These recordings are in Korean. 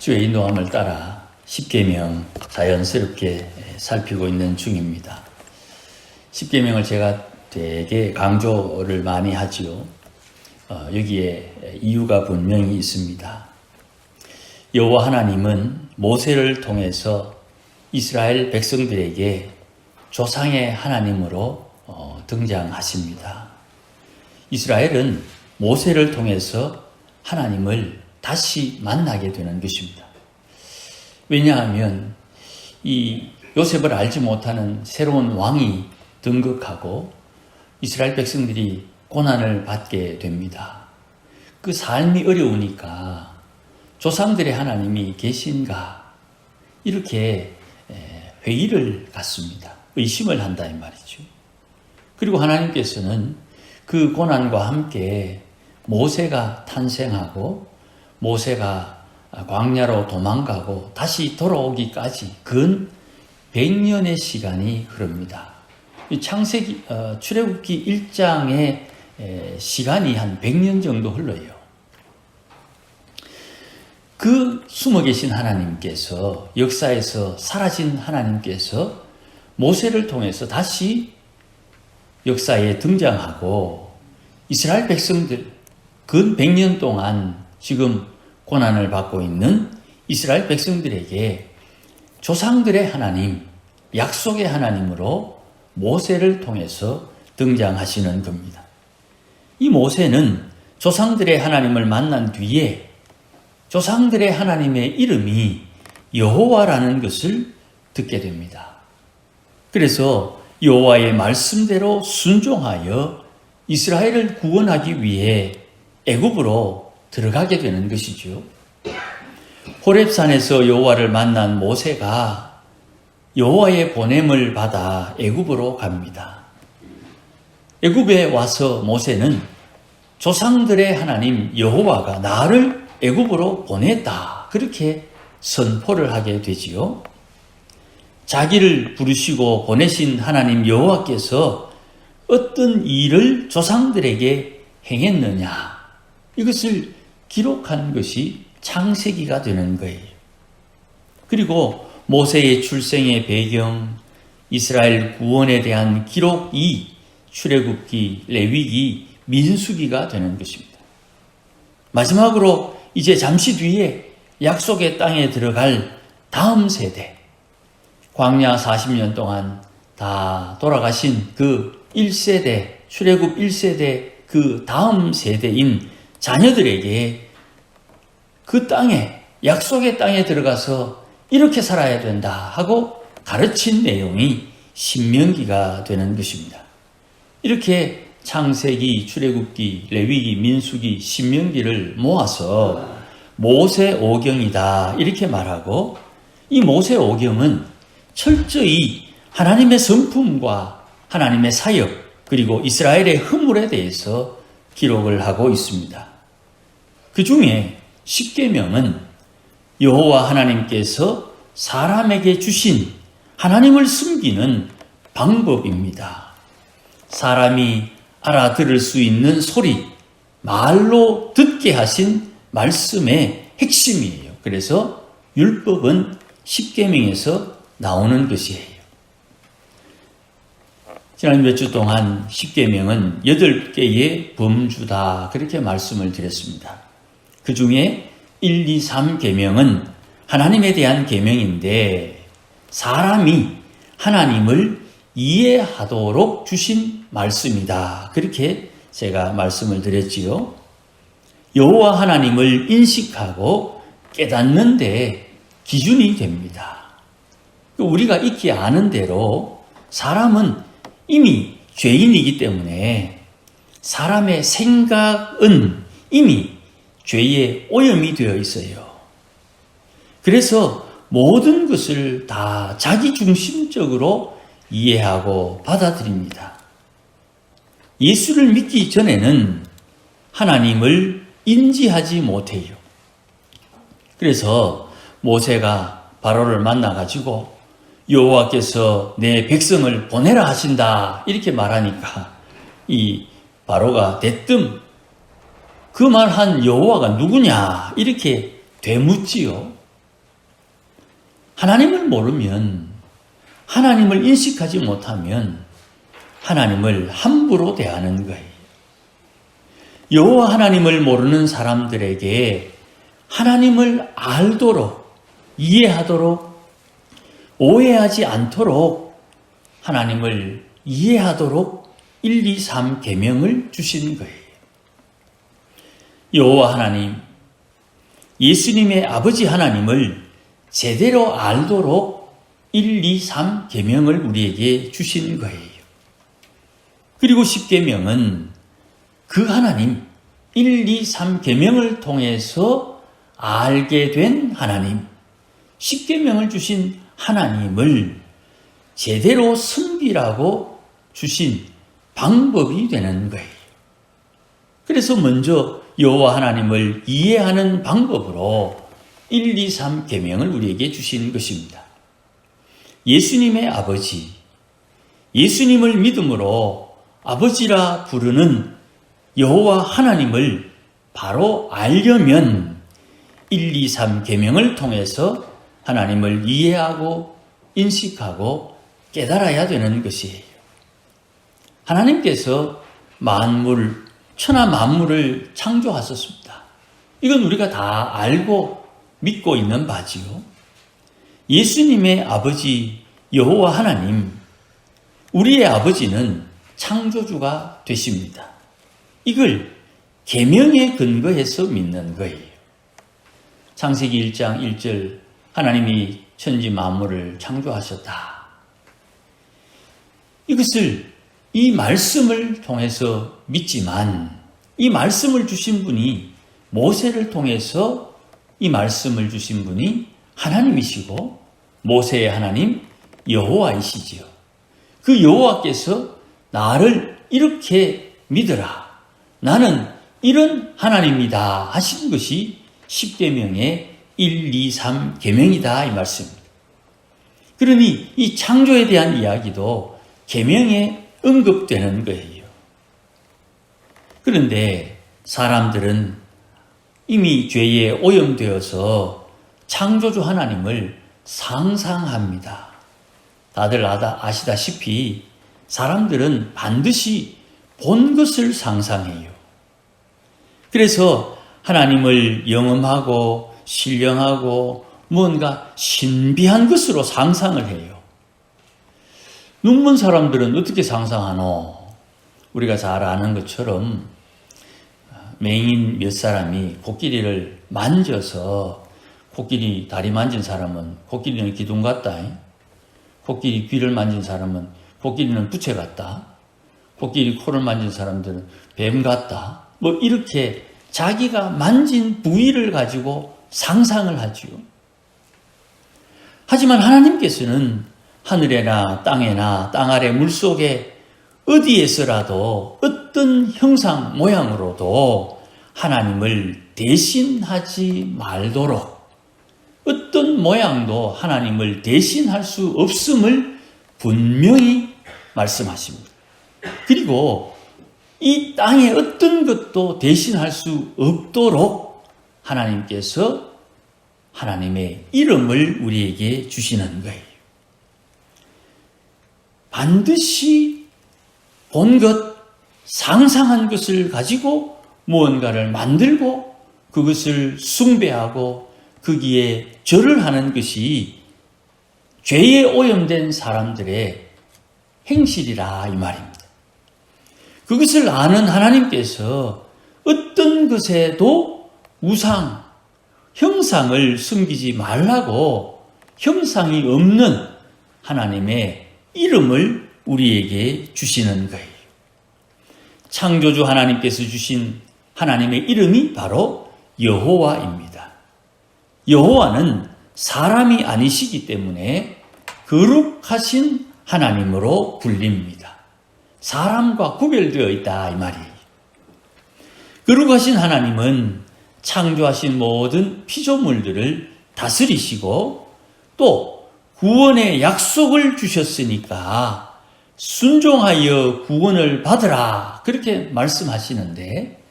주의 인도함을 따라 십계명 자연스럽게 살피고 있는 중입니다. 십계명을 제가 되게 강조를 많이 하지요. 여기에 이유가 분명히 있습니다. 여호와 하나님은 모세를 통해서 이스라엘 백성들에게 조상의 하나님으로 등장하십니다. 이스라엘은 모세를 통해서 하나님을 다시 만나게 되는 것입니다. 왜냐하면 이 요셉을 알지 못하는 새로운 왕이 등극하고 이스라엘 백성들이 고난을 받게 됩니다. 그 삶이 어려우니까 조상들의 하나님이 계신가 이렇게 회의를 갖습니다. 의심을 한다 이 말이죠. 그리고 하나님께서는 그 고난과 함께 모세가 탄생하고 모세가 광야로 도망가고 다시 돌아오기까지 근 100년의 시간이 흐릅니다. 창세기 출애굽기 1장의 시간이 한 100년 정도 흘러요. 그 숨어 계신 하나님께서 역사에서 사라진 하나님께서 모세를 통해서 다시 역사에 등장하고 이스라엘 백성들 근 100년 동안 지금 고난을 받고 있는 이스라엘 백성들에게 조상들의 하나님, 약속의 하나님으로 모세를 통해서 등장하시는 겁니다. 이 모세는 조상들의 하나님을 만난 뒤에 조상들의 하나님의 이름이 여호와라는 것을 듣게 됩니다. 그래서 여호와의 말씀대로 순종하여 이스라엘을 구원하기 위해 애굽으로 들어가게 되는 것이죠. 호렙산에서 여호와를 만난 모세가 여호와의 보냄을 받아 애굽으로 갑니다. 애굽에 와서 모세는 조상들의 하나님 여호와가 나를 애굽으로 보냈다 그렇게 선포를 하게 되지요. 자기를 부르시고 보내신 하나님 여호와께서 어떤 일을 조상들에게 행했느냐 이것을 기록한 것이 창세기가 되는 거예요. 그리고 모세의 출생의 배경, 이스라엘 구원에 대한 기록이 출애굽기, 레위기, 민수기가 되는 것입니다. 마지막으로 이제 잠시 뒤에 약속의 땅에 들어갈 다음 세대, 광야 40년 동안 다 돌아가신 그 1세대, 출애굽 1세대 그 다음 세대인 자녀들에게 그 땅에, 약속의 땅에 들어가서 이렇게 살아야 된다 하고 가르친 내용이 신명기가 되는 것입니다. 이렇게 창세기, 출애굽기, 레위기, 민수기, 신명기를 모아서 모세오경이다 이렇게 말하고 이 모세오경은 철저히 하나님의 성품과 하나님의 사역 그리고 이스라엘의 허물에 대해서 기록을 하고 있습니다. 그 중에 십계명은 여호와 하나님께서 사람에게 주신 하나님을 숨기는 방법입니다. 사람이 알아들을 수 있는 소리, 말로 듣게 하신 말씀의 핵심이에요. 그래서 율법은 십계명에서 나오는 것이에요. 지난 몇 주 동안 십계명은 8개의 범주다 그렇게 말씀을 드렸습니다. 그 중에 1, 2, 3 계명은 하나님에 대한 계명인데 사람이 하나님을 이해하도록 주신 말씀이다. 그렇게 제가 말씀을 드렸지요. 여호와 하나님을 인식하고 깨닫는 데 기준이 됩니다. 우리가 익히 아는 대로 사람은 이미 죄인이기 때문에 사람의 생각은 이미 죄에 오염이 되어 있어요. 그래서 모든 것을 다 자기중심적으로 이해하고 받아들입니다. 예수를 믿기 전에는 하나님을 인지하지 못해요. 그래서 모세가 바로를 만나가지고 여호와께서 내 백성을 보내라 하신다 이렇게 말하니까 이 바로가 대뜸 그 말한 여호와가 누구냐 이렇게 되묻지요. 하나님을 모르면, 하나님을 인식하지 못하면 하나님을 함부로 대하는 거예요. 여호와 하나님을 모르는 사람들에게 하나님을 알도록, 이해하도록, 오해하지 않도록 하나님을 이해하도록 1, 2, 3 계명을 주신 거예요. 여호와 하나님, 예수님의 아버지 하나님을 제대로 알도록 1, 2, 3 계명을 우리에게 주신 거예요. 그리고 10계명은 그 하나님, 1, 2, 3 계명을 통해서 알게 된 하나님, 10계명을 주신 하나님을 제대로 섬기라고 주신 방법이 되는 거예요. 그래서 먼저 여호와 하나님을 이해하는 방법으로 1, 2, 3 계명을 우리에게 주신 것입니다. 예수님의 아버지, 예수님을 믿음으로 아버지라 부르는 여호와 하나님을 바로 알려면 1, 2, 3 계명을 통해서 하나님을 이해하고 인식하고 깨달아야 되는 것이에요. 하나님께서 만물, 천하 만물을 창조하셨습니다. 이건 우리가 다 알고 믿고 있는 바지요. 예수님의 아버지 여호와 하나님, 우리의 아버지는 창조주가 되십니다. 이걸 계명에 근거해서 믿는 거예요. 창세기 1장 1절 하나님이 천지 만물을 창조하셨다. 이것을 이 말씀을 통해서 믿지만 이 말씀을 주신 분이 모세를 통해서 이 말씀을 주신 분이 하나님이시고 모세의 하나님 여호와이시지요. 그 여호와께서 나를 이렇게 믿으라. 나는 이런 하나님이다 하신 것이 10계명의 1, 2, 3 계명이다 이 말씀입니다. 그러니 이 창조에 대한 이야기도 계명에 언급되는 거예요. 그런데 사람들은 이미 죄에 오염되어서 창조주 하나님을 상상합니다. 다들 아시다시피 사람들은 반드시 본 것을 상상해요. 그래서 하나님을 영험하고 신령하고 뭔가 신비한 것으로 상상을 해요. 눈먼 사람들은 어떻게 상상하노? 우리가 잘 아는 것처럼 맹인 몇 사람이 코끼리를 만져서 코끼리 다리 만진 사람은 코끼리는 기둥 같다. 코끼리 귀를 만진 사람은 코끼리는 부채 같다. 코끼리 코를 만진 사람들은 뱀 같다. 뭐 이렇게 자기가 만진 부위를 가지고 상상을 하지요. 하지만 하나님께서는 하늘에나 땅에나 땅 아래 물속에 어디에서라도 어떤 형상 모양으로도 하나님을 대신하지 말도록 어떤 모양도 하나님을 대신할 수 없음을 분명히 말씀하십니다. 그리고 이 땅에 어떤 것도 대신할 수 없도록 하나님께서 하나님의 이름을 우리에게 주시는 거예요. 반드시 본 것, 상상한 것을 가지고 무언가를 만들고 그것을 숭배하고 거기에 절을 하는 것이 죄에 오염된 사람들의 행실이라 이 말입니다. 그것을 아는 하나님께서 어떤 것에도 우상, 형상을 숨기지 말라고 형상이 없는 하나님의 이름을 우리에게 주시는 거예요. 창조주 하나님께서 주신 하나님의 이름이 바로 여호와입니다. 여호와는 사람이 아니시기 때문에 거룩하신 하나님으로 불립니다. 사람과 구별되어 있다 이 말이에요. 거룩하신 하나님은 창조하신 모든 피조물들을 다스리시고 또 구원의 약속을 주셨으니까 순종하여 구원을 받으라 그렇게 말씀하시는데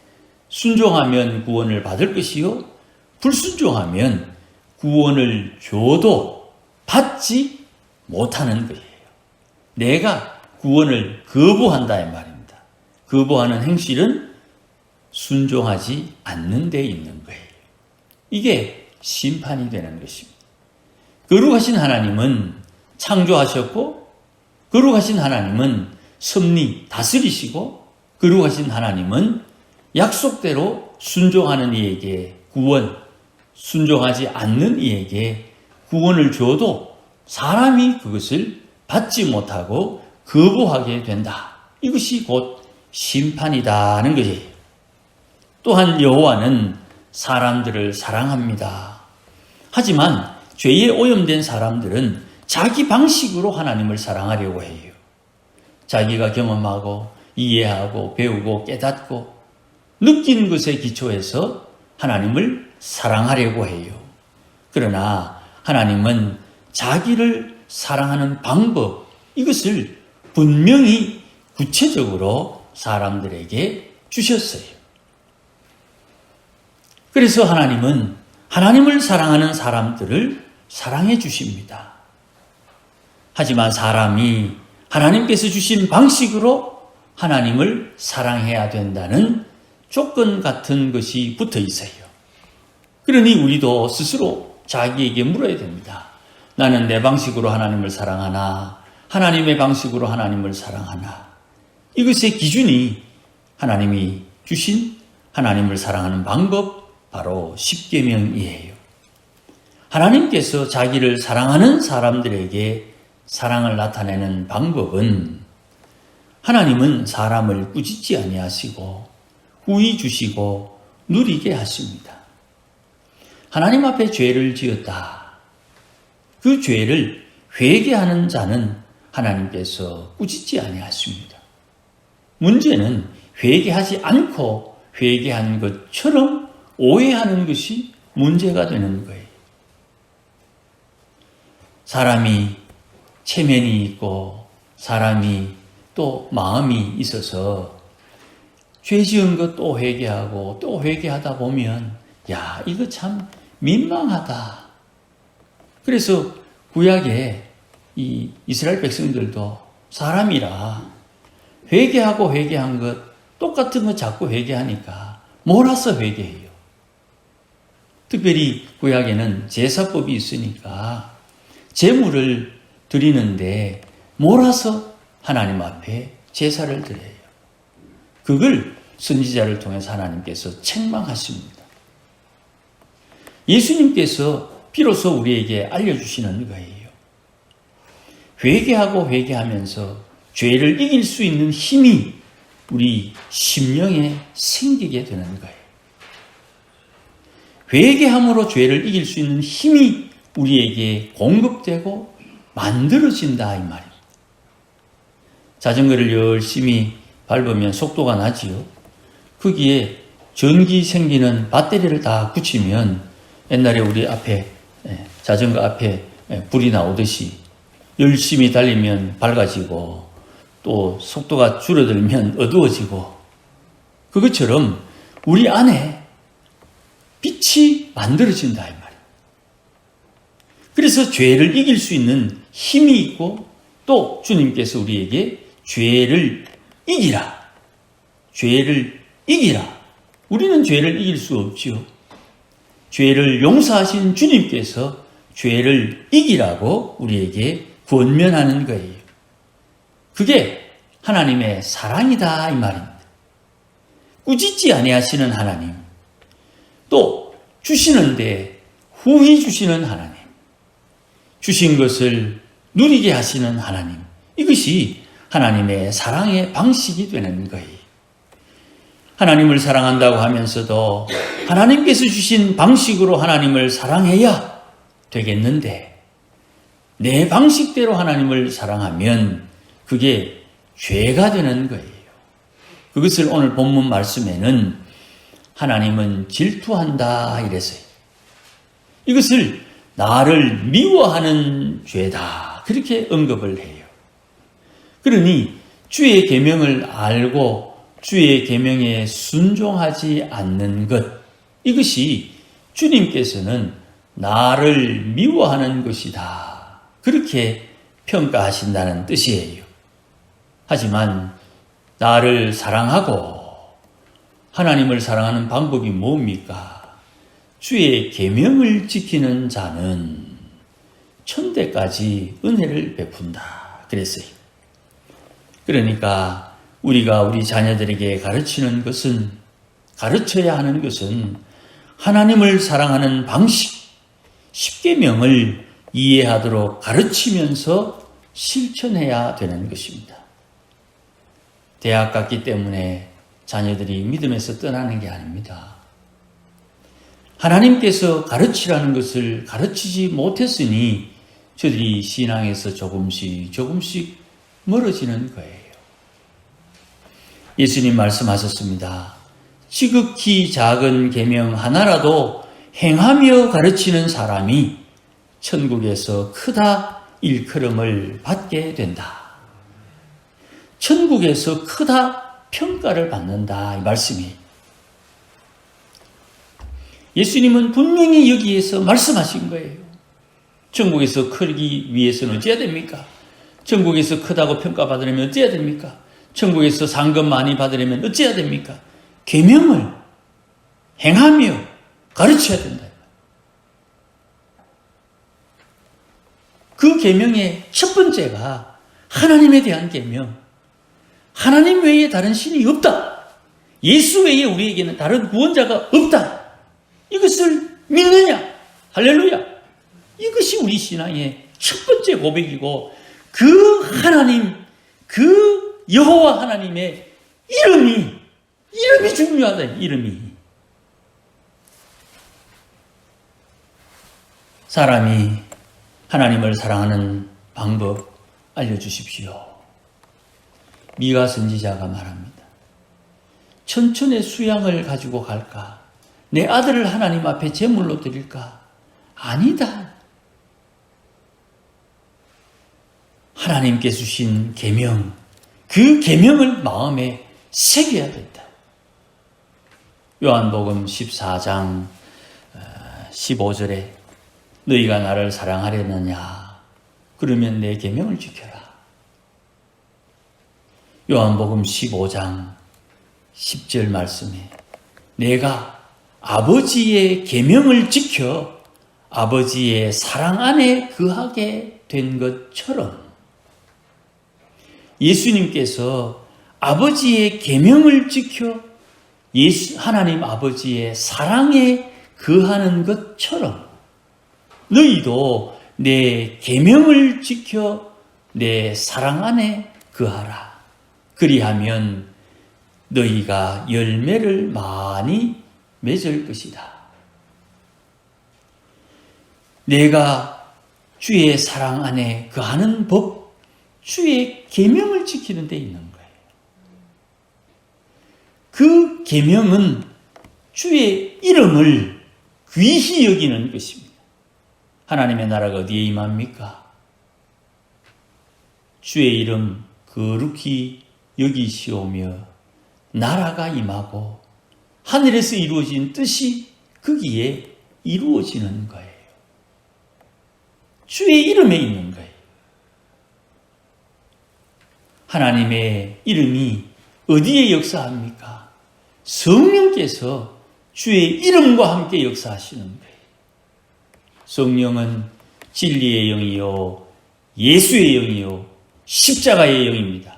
순종하면 구원을 받을 것이요 불순종하면 구원을 줘도 받지 못하는 거예요. 내가 구원을 거부한다 이 말입니다. 거부하는 행실은 순종하지 않는 데 있는 거예요. 이게 심판이 되는 것입니다. 거룩하신 하나님은 창조하셨고, 거룩하신 하나님은 섭리 다스리시고, 거룩하신 하나님은 약속대로 순종하는 이에게 구원, 순종하지 않는 이에게 구원을 줘도 사람이 그것을 받지 못하고 거부하게 된다. 이것이 곧 심판이다는 것이에요. 또한 여호와는 사람들을 사랑합니다. 하지만 죄에 오염된 사람들은 자기 방식으로 하나님을 사랑하려고 해요. 자기가 경험하고 이해하고 배우고 깨닫고 느낀 것에 기초해서 하나님을 사랑하려고 해요. 그러나 하나님은 자기를 사랑하는 방법, 이것을 분명히 구체적으로 사람들에게 주셨어요. 그래서 하나님은 하나님을 사랑하는 사람들을 사랑해 주십니다. 하지만 사람이 하나님께서 주신 방식으로 하나님을 사랑해야 된다는 조건 같은 것이 붙어 있어요. 그러니 우리도 스스로 자기에게 물어야 됩니다. 나는 내 방식으로 하나님을 사랑하나, 하나님의 방식으로 하나님을 사랑하나. 이것의 기준이 하나님이 주신 하나님을 사랑하는 방법, 바로 십계명이에요. 하나님께서 자기를 사랑하는 사람들에게 사랑을 나타내는 방법은, 하나님은 사람을 꾸짖지 아니하시고 후히 주시고 누리게 하십니다. 하나님 앞에 죄를 지었다. 그 죄를 회개하는 자는 하나님께서 꾸짖지 아니하십니다. 문제는 회개하지 않고 회개한 것처럼 오해하는 것이 문제가 되는 거예요. 사람이 체면이 있고 사람이 또 마음이 있어서 죄 지은 것 또 회개하고 또 회개하다 보면 야, 이거 참 민망하다. 그래서 구약에 이 이스라엘 백성들도 사람이라 회개하고 회개한 것 똑같은 거 자꾸 회개하니까 몰아서 회개해요. 특별히 구약에는 제사법이 있으니까 제물을 드리는데 몰아서 하나님 앞에 제사를 드려요. 그걸 선지자를 통해서 하나님께서 책망하십니다. 예수님께서 비로소 우리에게 알려주시는 거예요. 회개하고 회개하면서 죄를 이길 수 있는 힘이 우리 심령에 생기게 되는 거예요. 회개함으로 죄를 이길 수 있는 힘이 우리에게 공급되고 만들어진다 이 말입니다. 자전거를 열심히 밟으면 속도가 나지요. 거기에 전기 생기는 배터리를 다 붙이면 옛날에 우리 앞에 자전거 앞에 불이 나오듯이 열심히 달리면 밝아지고 또 속도가 줄어들면 어두워지고, 그것처럼 우리 안에 빛이 만들어진다 이 말이에요. 그래서 죄를 이길 수 있는 힘이 있고, 또 주님께서 우리에게 죄를 이기라, 죄를 이기라. 우리는 죄를 이길 수 없지요. 죄를 용서하신 주님께서 죄를 이기라고 우리에게 권면하는 거예요. 그게 하나님의 사랑이다 이 말입니다. 꾸짖지 아니하시는 하나님, 또 주시는데 후히 주시는 하나님, 주신 것을 누리게 하시는 하나님, 이것이 하나님의 사랑의 방식이 되는 거예요. 하나님을 사랑한다고 하면서도 하나님께서 주신 방식으로 하나님을 사랑해야 되겠는데, 내 방식대로 하나님을 사랑하면 그게 죄가 되는 거예요. 그것을 오늘 본문 말씀에는 하나님은 질투한다 이랬어요. 이것을 나를 미워하는 죄다, 그렇게 언급을 해요. 그러니 주의 계명을 알고 주의 계명에 순종하지 않는 것, 이것이 주님께서는 나를 미워하는 것이다, 그렇게 평가하신다는 뜻이에요. 하지만 나를 사랑하고 하나님을 사랑하는 방법이 뭡니까? 주의 계명을 지키는 자는 천대까지 은혜를 베푼다 그랬어요. 그러니까 우리가 우리 자녀들에게 가르쳐야 하는 것은 하나님을 사랑하는 방식, 10계명을 이해하도록 가르치면서 실천해야 되는 것입니다. 대학 갔기 때문에 자녀들이 믿음에서 떠나는 게 아닙니다. 하나님께서 가르치라는 것을 가르치지 못했으니 저들이 신앙에서 조금씩 멀어지는 거예요. 예수님 말씀하셨습니다. 지극히 작은 계명 하나라도 행하며 가르치는 사람이 천국에서 크다 일컬음을 받게 된다. 천국에서 크다 평가를 받는다 이 말씀이에요. 예수님은 분명히 여기에서 말씀하신 거예요. 천국에서 크기 위해서는 어찌해야 됩니까? 천국에서 크다고 평가받으려면 어찌해야 됩니까? 천국에서 상급 많이 받으려면 어찌해야 됩니까? 계명을 행하며 가르쳐야 된다. 그 계명의 첫 번째가 하나님에 대한 계명. 하나님 외에 다른 신이 없다. 예수 외에 우리에게는 다른 구원자가 없다. 이것을 믿느냐? 할렐루야. 이것이 우리 신앙의 첫 번째 고백이고 그 하나님, 그 여호와 하나님의 이름이 중요하다. 이름이. 사람이 하나님을 사랑하는 방법 알려주십시오. 미가 선지자가 말합니다. 천천의 수양을 가지고 갈까? 내 아들을 하나님 앞에 제물로 드릴까? 아니다. 하나님께 주신 계명, 그 계명을 마음에 새겨야 된다. 요한복음 14장 15절에 너희가 나를 사랑하려느냐? 그러면 내 계명을 지켜라. 요한복음 15장 10절 말씀에 내가 아버지의 계명을 지켜 아버지의 사랑 안에 거하게 된 것처럼 예수님께서 아버지의 계명을 지켜 하나님 아버지의 사랑에 거하는 것처럼 너희도 내 계명을 지켜 내 사랑 안에 거하라. 그리하면 너희가 열매를 많이 맺을 것이다. 내가 주의 사랑 안에 거하는 법, 주의 계명을 지키는 데 있는 거예요. 그 계명은 주의 이름을 귀히 여기는 것입니다. 하나님의 나라가 어디에 임합니까? 주의 이름 거룩히 여기시오며 나라가 임하고 하늘에서 이루어진 뜻이 거기에 이루어지는 거예요. 주의 이름에 있는 거예요. 하나님의 이름이 어디에 역사합니까? 성령께서 주의 이름과 함께 역사하시는 거예요. 성령은 진리의 영이요 예수의 영이요 십자가의 영입니다.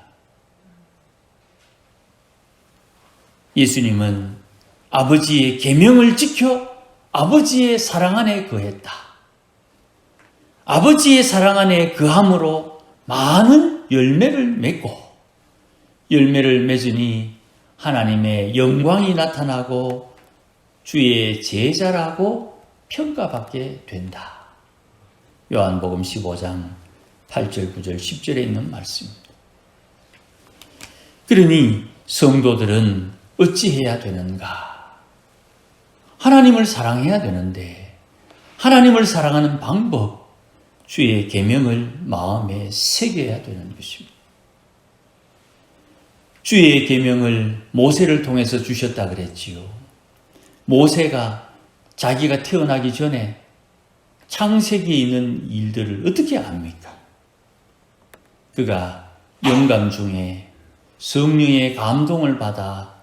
예수님은 아버지의 계명을 지켜 아버지의 사랑 안에 거했다. 아버지의 사랑 안에 거함으로 많은 열매를 맺고 열매를 맺으니 하나님의 영광이 나타나고 주의 제자라고 평가받게 된다. 요한복음 15장 8절, 9절, 10절에 있는 말씀입니다. 그러니 성도들은 어찌해야 되는가? 하나님을 사랑해야 되는데 하나님을 사랑하는 방법, 주의 계명을 마음에 새겨야 되는 것입니다. 주의 계명을 모세를 통해서 주셨다 그랬지요. 모세가 자기가 태어나기 전에 창세기에 있는 일들을 어떻게 압니까? 그가 영감 중에 성령의 감동을 받아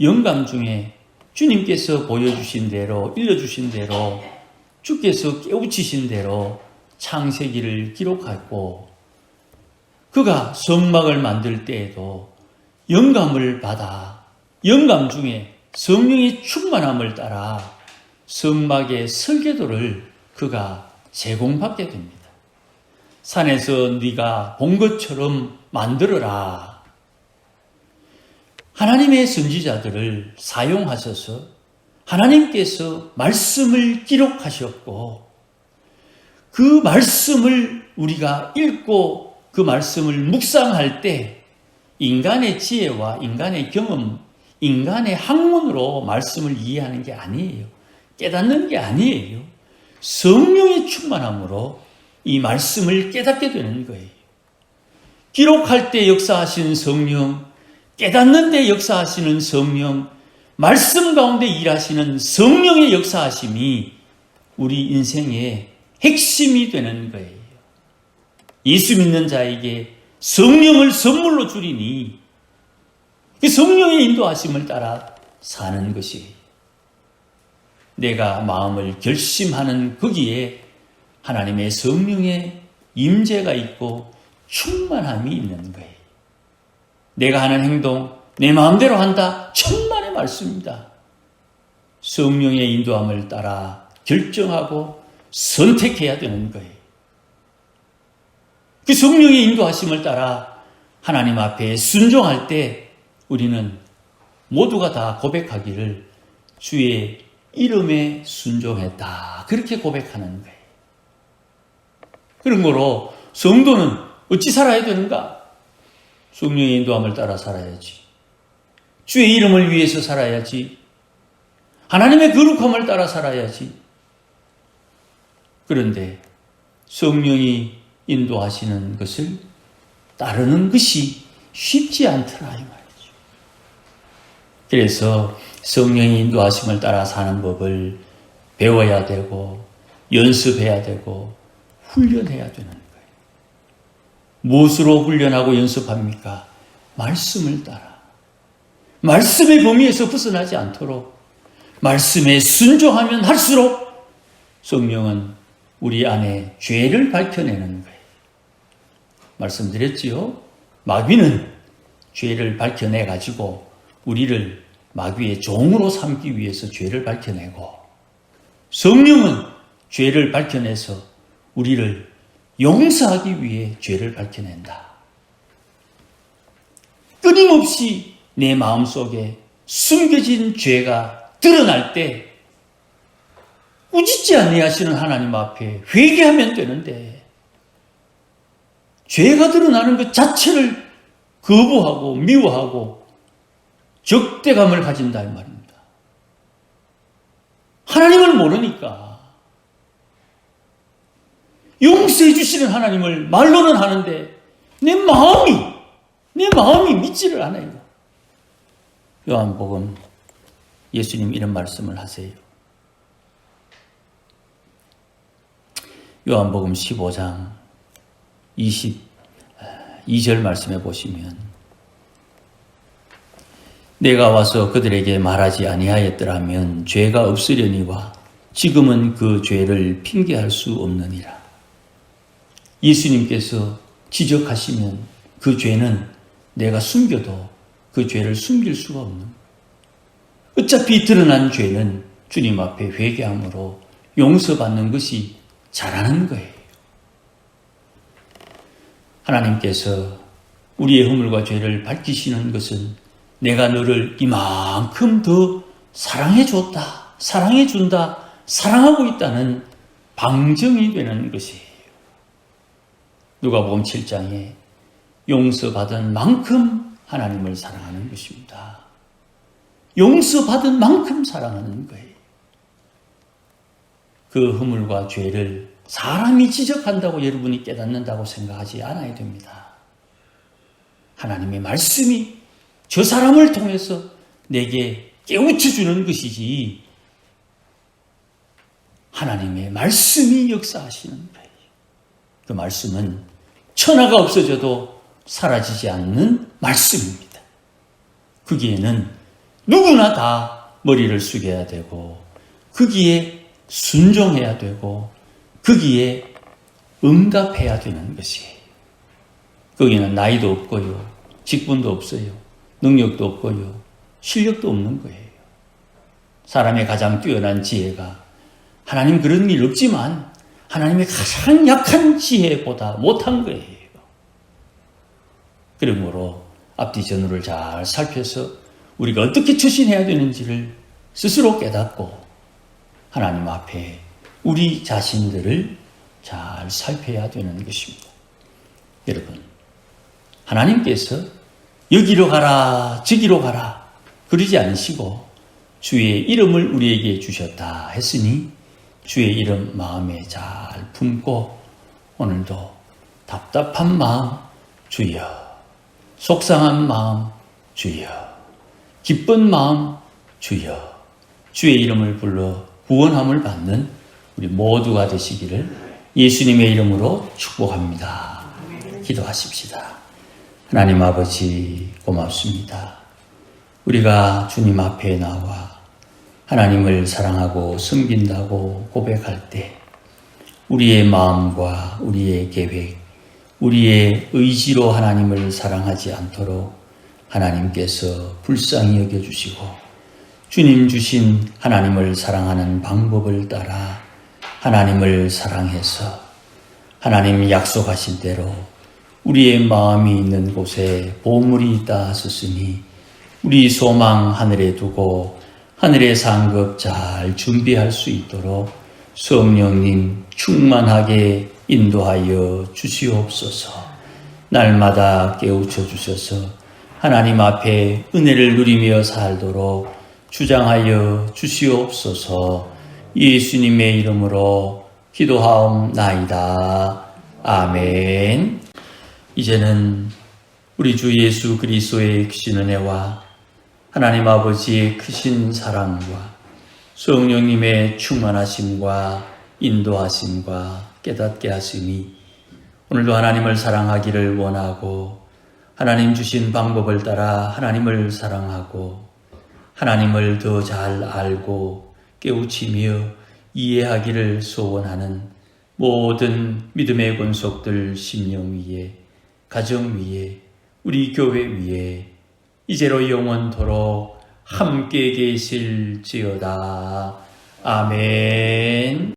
영감 중에 주님께서 보여주신 대로, 일러주신 대로, 주께서 깨우치신 대로 창세기를 기록하고, 그가 성막을 만들 때에도 영감을 받아 영감 중에 성령의 충만함을 따라 성막의 설계도를 그가 제공받게 됩니다. 산에서 네가 본 것처럼 만들어라. 하나님의 선지자들을 사용하셔서 하나님께서 말씀을 기록하셨고, 그 말씀을 우리가 읽고 그 말씀을 묵상할 때 인간의 지혜와 인간의 경험, 인간의 학문으로 말씀을 이해하는 게 아니에요. 깨닫는 게 아니에요. 성령의 충만함으로 이 말씀을 깨닫게 되는 거예요. 기록할 때 역사하신 성령, 깨닫는 데 역사하시는 성령, 말씀 가운데 일하시는 성령의 역사하심이 우리 인생의 핵심이 되는 거예요. 예수 믿는 자에게 성령을 선물로 주리니 그 성령의 인도하심을 따라 사는 것이, 내가 마음을 결심하는 거기에 하나님의 성령의 임재가 있고 충만함이 있는 거예요. 내가 하는 행동, 내 마음대로 한다, 천만의 말씀입니다. 성령의 인도함을 따라 결정하고 선택해야 되는 거예요. 그 성령의 인도하심을 따라 하나님 앞에 순종할 때 우리는 모두가 다 고백하기를 주의 이름에 순종했다, 그렇게 고백하는 거예요. 그러므로 성도는 어찌 살아야 되는가? 성령의 인도함을 따라 살아야지. 주의 이름을 위해서 살아야지. 하나님의 거룩함을 따라 살아야지. 그런데 성령이 인도하시는 것을 따르는 것이 쉽지 않더라, 이 말이죠. 그래서 성령의 인도하심을 따라 사는 법을 배워야 되고 연습해야 되고 훈련해야 되는 거예요. 무엇으로 훈련하고 연습합니까? 말씀을 따라. 말씀의 범위에서 벗어나지 않도록 말씀에 순종하면 할수록 성령은 우리 안에 죄를 밝혀내는 거예요. 말씀드렸지요? 마귀는 죄를 밝혀내가지고 우리를 마귀의 종으로 삼기 위해서 죄를 밝혀내고, 성령은 죄를 밝혀내서 우리를 용서하기 위해 죄를 밝혀낸다. 끊임없이 내 마음속에 숨겨진 죄가 드러날 때 꾸짖지 아니하시는 하나님 앞에 회개하면 되는데, 죄가 드러나는 것 자체를 거부하고 미워하고 적대감을 가진다 이 말입니다. 하나님을 모르니까 용서해 주시는 하나님을 말로는 하는데 내 마음이 믿지를 않아요. 요한복음 예수님 이런 말씀을 하세요. 요한복음 15장 22절 말씀해 보시면, 내가 와서 그들에게 말하지 아니하였더라면 죄가 없으려니와 지금은 그 죄를 핑계할 수 없느니라. 예수님께서 지적하시면 그 죄는 내가 숨겨도 그 죄를 숨길 수가 없는 거예요. 어차피 드러난 죄는 주님 앞에 회개함으로 용서받는 것이 잘하는 거예요. 하나님께서 우리의 허물과 죄를 밝히시는 것은 내가 너를 이만큼 더 사랑해줬다, 사랑해준다, 사랑하고 있다는 방증이 되는 것이에요. 누가복음 7장에 용서받은 만큼 하나님을 사랑하는 것입니다. 용서받은 만큼 사랑하는 거예요. 그 허물과 죄를 사람이 지적한다고 여러분이 깨닫는다고 생각하지 않아야 됩니다. 하나님의 말씀이 저 사람을 통해서 내게 깨우쳐 주는 것이지, 하나님의 말씀이 역사하시는 거예요. 그 말씀은 천하가 없어져도 사라지지 않는 말씀입니다. 거기에는 누구나 다 머리를 숙여야 되고 거기에 순종해야 되고 거기에 응답해야 되는 것이에요. 거기는 나이도 없고요, 직분도 없어요, 능력도 없고요, 실력도 없는 거예요. 사람의 가장 뛰어난 지혜가 하나님 그런 일 없지만 하나님의 가장 약한 지혜보다 못한 거예요. 그러므로 앞뒤 전후를 잘 살펴서 우리가 어떻게 처신해야 되는지를 스스로 깨닫고 하나님 앞에 우리 자신들을 잘 살펴야 되는 것입니다. 여러분, 하나님께서 여기로 가라 저기로 가라 그러지 않으시고 주의 이름을 우리에게 주셨다 했으니 주의 이름 마음에 잘 품고 오늘도 답답한 마음 주여, 속상한 마음 주여, 기쁜 마음 주여, 주의 이름을 불러 구원함을 받는 우리 모두가 되시기를 예수님의 이름으로 축복합니다. 기도하십시다. 하나님 아버지 고맙습니다. 우리가 주님 앞에 나와 하나님을 사랑하고 섬긴다고 고백할 때 우리의 마음과 우리의 계획, 우리의 의지로 하나님을 사랑하지 않도록 하나님께서 불쌍히 여겨주시고 주님 주신 하나님을 사랑하는 방법을 따라 하나님을 사랑해서 하나님 약속하신 대로 우리의 마음이 있는 곳에 보물이 있다 하셨으니 우리 소망 하늘에 두고 하늘의 상급 잘 준비할 수 있도록 성령님 충만하게 인도하여 주시옵소서. 날마다 깨우쳐 주셔서 하나님 앞에 은혜를 누리며 살도록 주장하여 주시옵소서. 예수님의 이름으로 기도하옵나이다. 아멘. 이제는 우리 주 예수 그리스도의 크신 은혜와 하나님 아버지의 크신 사랑과 성령님의 충만하심과 인도하심과 깨닫게 하심이 오늘도 하나님을 사랑하기를 원하고 하나님 주신 방법을 따라 하나님을 사랑하고 하나님을 더 잘 알고 깨우치며 이해하기를 소원하는 모든 믿음의 권속들 심령 위에, 가정 위에, 우리 교회 위에 이제로 영원토록 함께 계실지어다. 아멘.